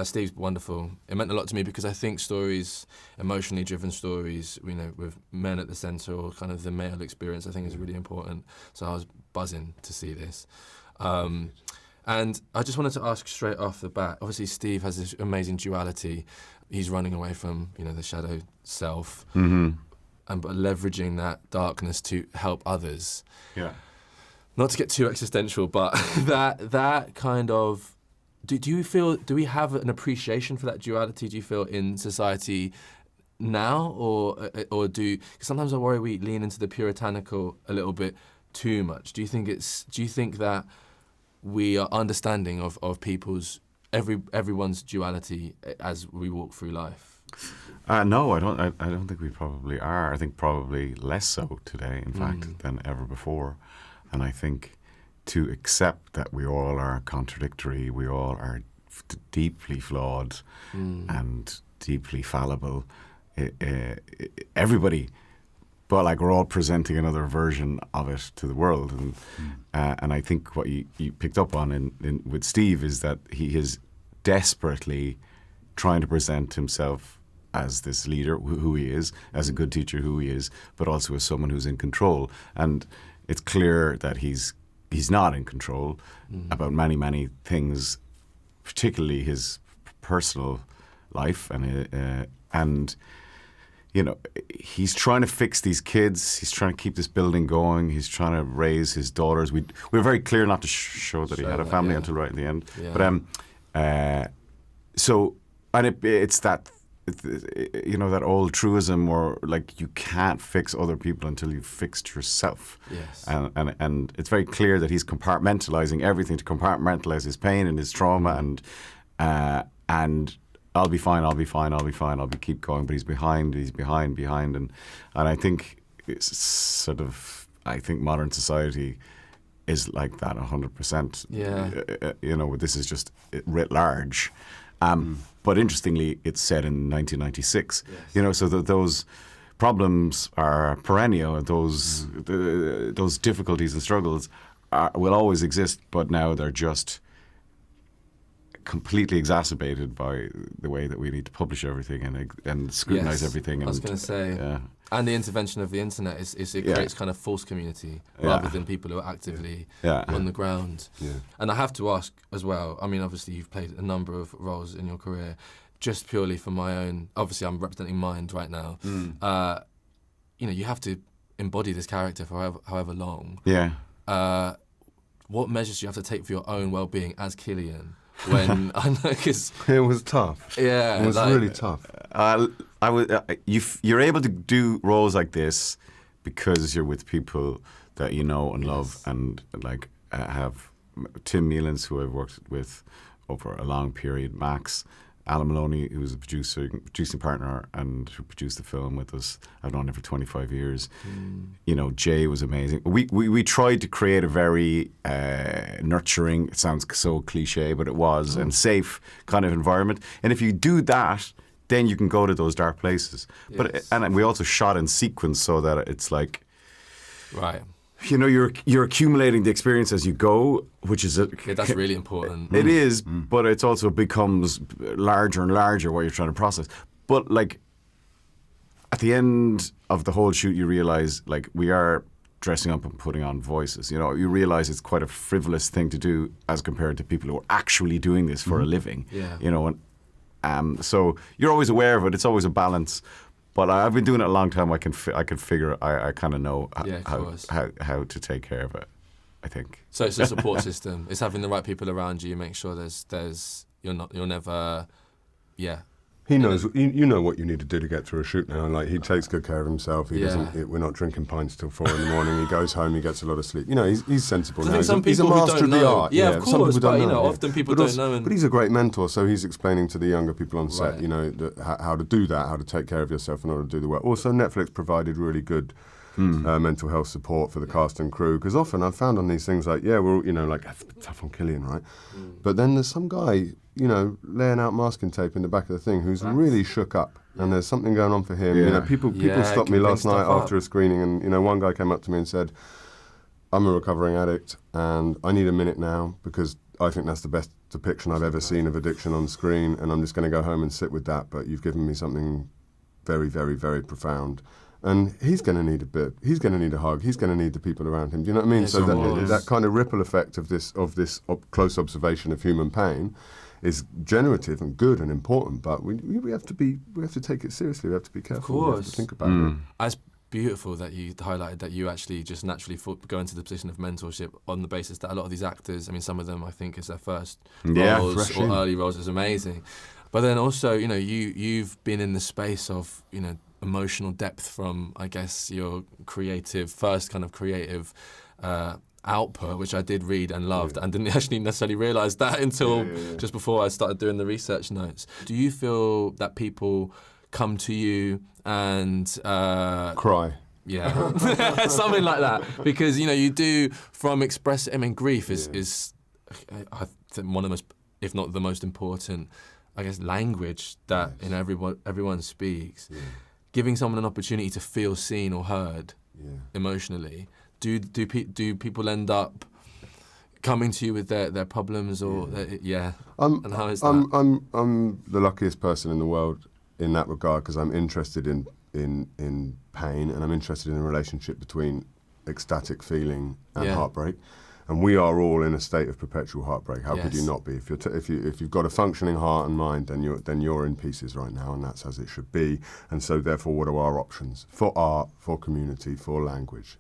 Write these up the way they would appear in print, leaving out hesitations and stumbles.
Steve's wonderful. It meant a lot to me because I think stories, emotionally driven stories, with men at the centre or kind of the male experience, I think is really important. So I was buzzing to see this. And I just wanted to ask straight off the bat, obviously Steve has this amazing duality. He's running away from, the shadow self, but leveraging that darkness to help others. Yeah. Not to get too existential, but that kind of, do we have an appreciation for that duality, do you feel, in society now? Or cause sometimes I worry we lean into the puritanical a little bit too much. Do you think that we are understanding of people's, everyone's duality as we walk through life? No, I don't think we probably are. I think probably less so today, in fact, than ever before. And I think to accept that we all are contradictory, we all are deeply flawed and deeply fallible. Everybody, but like we're all presenting another version of it to the world. And I think what you picked up on with Steve is that he is desperately trying to present himself as this leader, who he is, as a good teacher, who he is, but also as someone who's in control. And it's clear that he's not in control about many, many things, particularly his personal life. And he's trying to fix these kids. He's trying to keep this building going. He's trying to raise his daughters. We were very clear not to show that he had a family until right at the end. Yeah. But it's that, that old truism where like you can't fix other people until you've fixed yourself. Yes. And it's very clear that he's compartmentalizing everything to compartmentalize his pain and his trauma and I'll be fine, I'll keep going, but he's behind, and I think it's sort of, I think modern society is like that 100%. Yeah. This is just writ large. But interestingly, it's said in 1996. Yes. So that those problems are perennial. Those difficulties and struggles will always exist, but now they're just completely exacerbated by the way that we need to publish everything and scrutinize everything. I was going to say, and the intervention of the internet it creates kind of false community rather than people who are actively on the ground. Yeah. And I have to ask as well, I mean, obviously you've played a number of roles in your career, just purely for my own, obviously I'm representing Mind right now. You have to embody this character for however long. Yeah. What measures do you have to take for your own well-being as Cillian? When I know, because it was tough. Yeah, it was really tough. You're able to do roles like this because you're with people that you know and love, and like have Tim Mealans, who I've worked with over a long period, Max, Alan Maloney, who was a producing partner and who produced the film with us. I've known him for 25 years. Jay was amazing. We tried to create a very nurturing, it sounds so cliche, but it was, and safe kind of environment. And if you do that, then you can go to those dark places. Yes. And we also shot in sequence so that it's like... Right. You're accumulating the experience as you go, which is that's really important. It is, but it also becomes larger and larger what you're trying to process. But like at the end of the whole shoot, you realize like we are dressing up and putting on voices. You realize it's quite a frivolous thing to do as compared to people who are actually doing this for a living. Yeah. So you're always aware of it. It's always a balance. But I've been doing it a long time. I can figure. I kind of know how to take care of it, I think. So it's a support system. It's having the right people around you. Make sure you're never. He knows. You know what you need to do to get through a shoot now. Like he takes good care of himself. He doesn't. We're not drinking pints till 4 a.m. He goes home. He gets a lot of sleep. He's sensible now. He's a master of the art. Yeah, of course. Some people don't know. Often people don't know. But he's a great mentor. So he's explaining to the younger people on set, how to do that, how to take care of yourself in order to do the work. Also, Netflix provided really good mental health support for the cast and crew. Because often I've found on these things like, we're all, that's tough on Cillian, right? But then there's some guy, laying out masking tape in the back of the thing who's really shook up. And there's something going on for him. People stopped me last night after a screening, and one guy came up to me and said, "I'm a recovering addict, and I need a minute now because I think that's the best depiction I've ever seen of addiction on screen, and I'm just going to go home and sit with that. But you've given me something very, very, very profound. And he's going to need a bit. He's going to need a hug. He's going to need the people around him. Do you know what I mean? Yes, So of that kind of ripple effect of this close observation of human pain is generative and good and important. But we have to take it seriously. We have to be careful. We have to think about it. It's beautiful that you highlighted that you actually just naturally go into the position of mentorship on the basis that a lot of these actors, I mean, some of them I think is their first roles or early roles, is amazing. But then also, you know, you've been in the space of, you know, emotional depth from, I guess, your first kind of creative output, which I did read and loved, and didn't actually necessarily realise that until just before I started doing the research notes. Do you feel that people come to you and Cry. Yeah, something like that, because you know you do from express. I mean, grief is I think one of the most, if not the most important, I guess, language that everyone speaks. Yeah. Giving someone an opportunity to feel seen or heard emotionally. Do people end up coming to you with their problems or and how is that? I'm the luckiest person in the world in that regard, because I'm interested in pain, and I'm interested in the relationship between ecstatic feeling and heartbreak. And we are all in a state of perpetual heartbreak. How could you not be? If you've got a functioning heart and mind, then you're in pieces right now, and that's as it should be. And so, therefore, what are our options for art, for community, for language?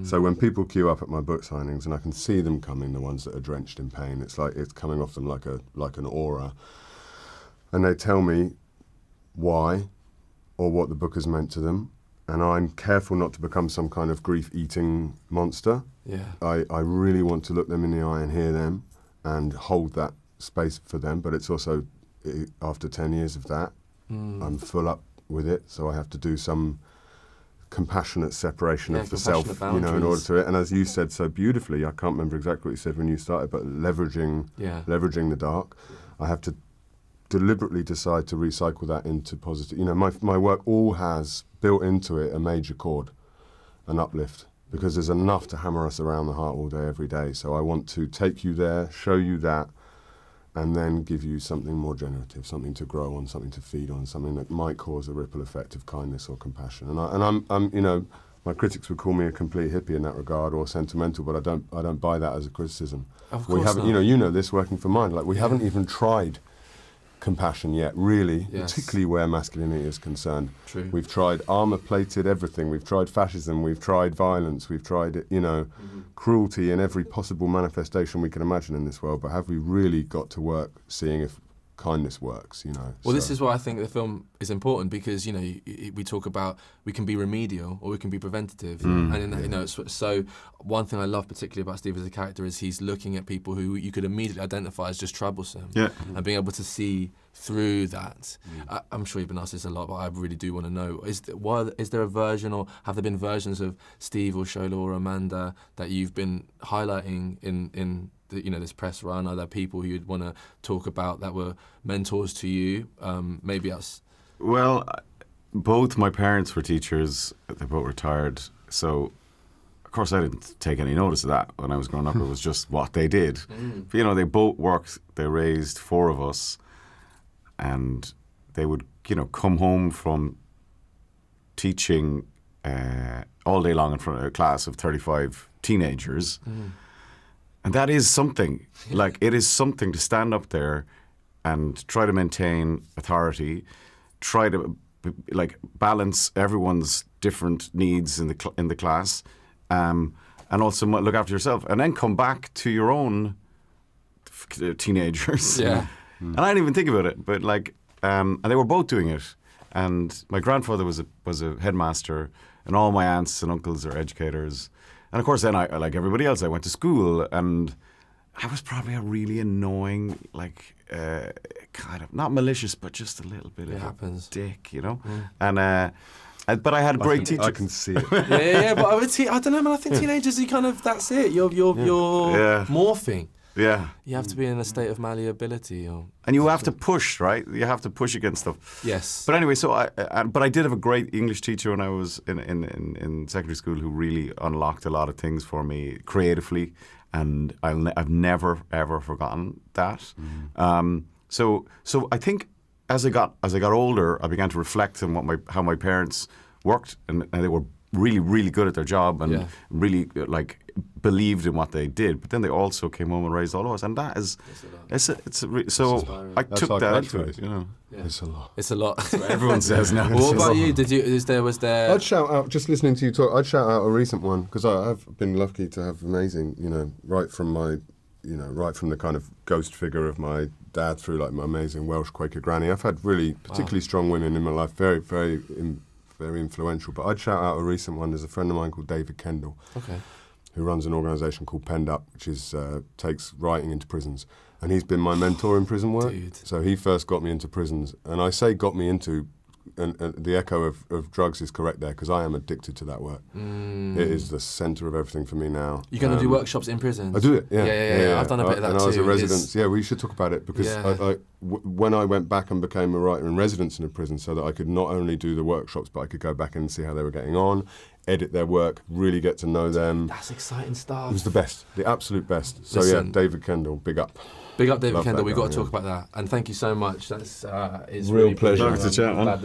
So when people queue up at my book signings, and I can see them coming, the ones that are drenched in pain, it's like it's coming off them like an aura, and they tell me why or what the book has meant to them, and I'm careful not to become some kind of grief-eating monster. Yeah, I really want to look them in the eye and hear them and hold that space for them. But it's also, after 10 years of that, I'm full up with it. So I have to do some compassionate separation of the self, you know, in order to it. And as you said so beautifully, I can't remember exactly what you said when you started, but leveraging the dark, I have to deliberately decide to recycle that into positive. You know, my work all has built into it a major chord, an uplift, because there's enough to hammer us around the heart all day, every day. So I want to take you there, show you that, and then give you something more generative, something to grow on, something to feed on, something that might cause a ripple effect of kindness or compassion. And I'm you know, my critics would call me a complete hippie in that regard, or sentimental, but I don't buy that as a criticism. Of course not. You know this working for Mind, like we haven't even tried compassion yet, really, particularly where masculinity is concerned. True. We've tried armour-plated everything. We've tried fascism. We've tried violence. We've tried, cruelty in every possible manifestation we can imagine in this world. But have we really got to work seeing if kindness works, you know? Well, this is why I think the film is important, because, you know, we talk about we can be remedial or we can be preventative. You know, so one thing I love particularly about Steve as a character is he's looking at people who you could immediately identify as just troublesome and being able to see through that. I'm sure you've been asked this a lot, but I really do want to know, is there a version, or have there been versions of Steve or Shola or Amanda that you've been highlighting in this press run? Are there people who you'd want to talk about that were mentors to you? Maybe us. Well, both my parents were teachers. They both retired. So, of course, I didn't take any notice of that when I was growing up. It was just what they did. But, you know, they both worked. They raised 4 of us. And they would, you know, come home from teaching all day long in front of a class of 35 teenagers. And that is something. Like, it is something to stand up there and try to maintain authority, try to balance everyone's different needs in the class, and also look after yourself, and then come back to your own teenagers. Yeah. And I didn't even think about it, but and they were both doing it. And my grandfather was a headmaster, and all my aunts and uncles are educators. And of course, then I, like everybody else, I went to school, and I was probably a really annoying, kind of not malicious, but just a little bit of a dick, you know. And but I had great teachers. I can see it. yeah, but I don't know, man. I think teenagers, that's it. You're morphing. Yeah. You have to be in a state of malleability. And you have to push, right? You have to push against stuff. Yes. But anyway, so I did have a great English teacher when I was in secondary school who really unlocked a lot of things for me creatively. I've never ever forgotten that. So I think as I got older, I began to reflect on how my parents worked, and they were really, really good at their job and really like believed in what they did. But then they also came home and raised all of us, and that is so I took that into it. You know, it's a lot. It's a lot. That's what everyone says now. Well, what about you? Was there? I'd shout out, just listening to you talk, I'd shout out a recent one, because I've been lucky to have amazing, right from the kind of ghost figure of my dad through like my amazing Welsh Quaker granny. I've had really particularly strong women in my life, very, very, very influential. But I'd shout out a recent one. There's a friend of mine called David Kendall, who runs an organisation called Penned Up, which is takes writing into prisons. And he's been my mentor in prison work. Dude. So he first got me into prisons. And I say got me into, and the echo of drugs is correct there, because I am addicted to that work. It is the centre of everything for me now. You're going to do workshops in prisons? I do it, yeah. Yeah. I've done a bit of that and too. I was a resident. We should talk about it, because when I went back and became a writer in residence in a prison, so that I could not only do the workshops, but I could go back and see how they were getting on, edit their work, really get to know them. That's exciting stuff. It was the best, the absolute best. So Listen, David Kendall, big up. Big up David Love Kendall. that We've guy, got to talk about that. And thank you so much. That's it's Real really pleasure. appreciated. Lovely to chat, man. I'm glad